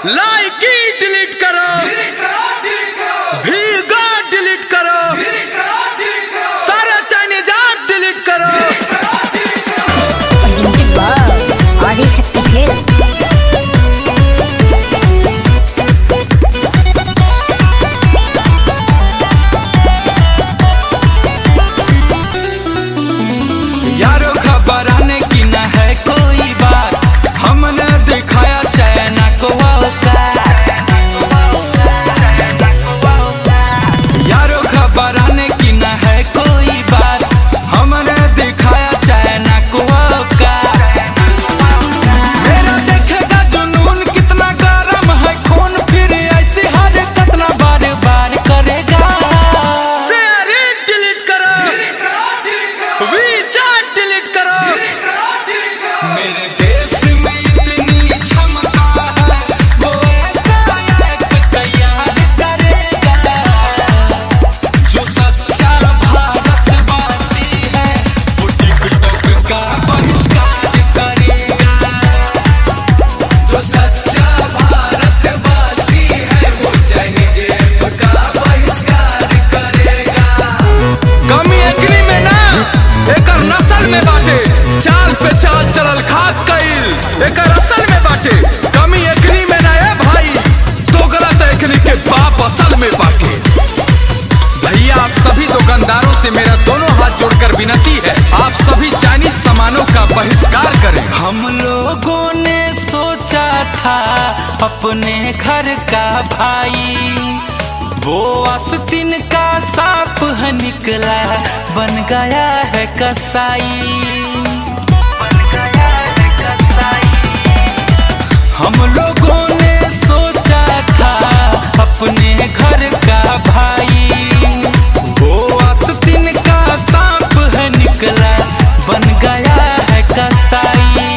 लाइक delete करो, भीगा delete करो, सारे चाइनीज ऐप डिलीट करो। आदिशक्ति खेल यारो खबर आने की न है कोई बात, हमने दिखाया चाइना को औकात। यारो खबर आने की न है कोई बात, हमने दिखाया चाइना को औकात। मेरा देखेगा जुनून कितना गरम है खून, फिर ऐसी हरकत न बार बार करेगा। शेयर डिलीट करो, वीचैट डिलीट करो। मेरे देश में इतनी क्षमता है, वो ऐसा एक तैयार करेगा जो सच्चा भारतवासी है, वो टिकटॉक का बहिष्कार करेगा। जो सच्चा भारतवासी है, वो चाइनीज ऐप का बहिष्कार करेगा। कमी एकनी में ना, एकर नस्ल में बाटे, चाल पे चाल चलल खाक कईल एकर असल में बाटे। कमी एकनी में ना है भाई, तो गलत एकनी के बाप असल में बाटे। भैया आप सभी दुकानदारों से मेरा दोनों हाथ जोड़कर विनती है, आप सभी चाइनीज सामानों का बहिष्कार करें। हम लोगों ने सोचा था अपने घर का भाई, वो आस्तीन का सांप है निकला, बन गया है कसाई। हम लोगों ने सोचा था अपने घर का भाई, वो आस्तीन का सांप है निकला, बन गया है कसाई।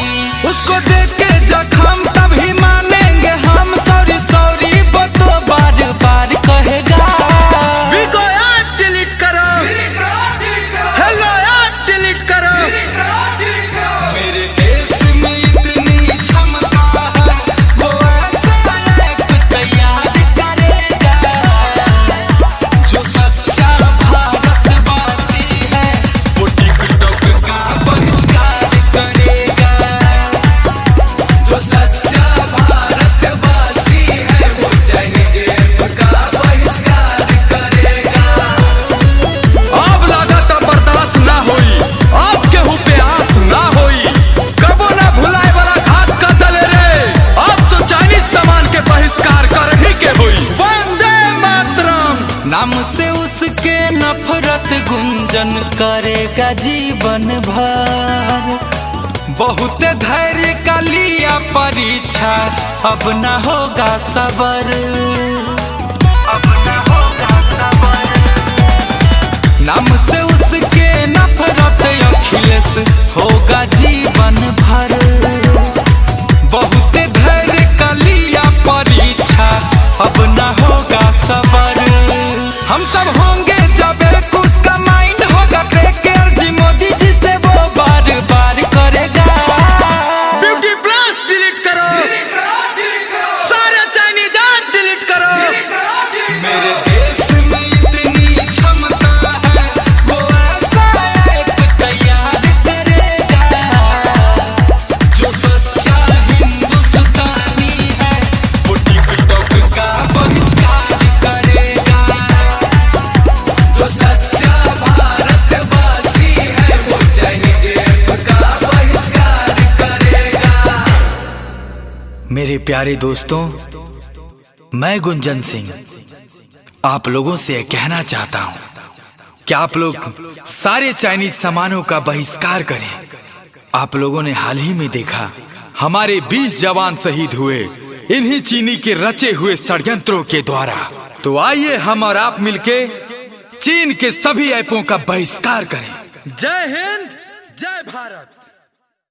उसको देख के जख्म तभी मानेंगे हम, सॉरी सॉरी वो तो बार बार कहेगा। वीगो ऐप डिलीट करो, हेलो ऐप डिलीट करो। मेरे देश में इतनी क्षमता है, वो ऐसा ऐप तैयार करेगा जो सच्चा भारतवासी है, वो टिकटॉक का बहिष्कार करेगा। जो सच्चा भारतवासी है, वो चाइनीज ऐप का बहिष्कार करेगा। अब लागत बर्दाश्त ना होई, अब केहू पे आस ना होई, कबो ना भुलाए वाला घात का दल रे। अब तो चाइनीज सामान के बहिष्कार कर ही के होई। वंदे मातरम नाम से उसके नफरत गुंजन करेगा जीवन भर। बहुत धैर्य का लिया परीक्षा, अब न होगा सबर, अब न होगा सबर। नाम से उसके नफरत अखिलेश होगा जीवन भर। बहुत धैर्य का लिया परीक्षा, अब न होगा सबर। हम सब होंगे जब एक उसका माइंड होगा क्रैकर, जी मोदी जी से वो बार बार करेगा। ब्यूटी प्लस डिलीट करो, सारे चाइनीज ऐप डिलीट करो। मेरे देश में इतनी क्षमता है, वो ऐसा ऐप तैयार करेगा जो सच्चा हिंदुस्तानी है, वो टिकटॉक का बहिष्कार करेगा। जो सच्चा भारतवासी है, वो चाइनीज ऐप का बहिष्कार करेगा। मेरे प्यारे दोस्तों, मैं गुंजन सिंह आप लोगों से कहना चाहता हूं कि आप लोग सारे चाइनीज सामानों का बहिष्कार करें। आप लोगों ने हाल ही में देखा, हमारे 20 जवान शहीद हुए इन्हीं चीनी के रचे हुए षड्यंत्रों के द्वारा। तो आइए हम और आप मिलके चीन के सभी ऐपों का बहिष्कार करें। जय हिंद, जय भारत।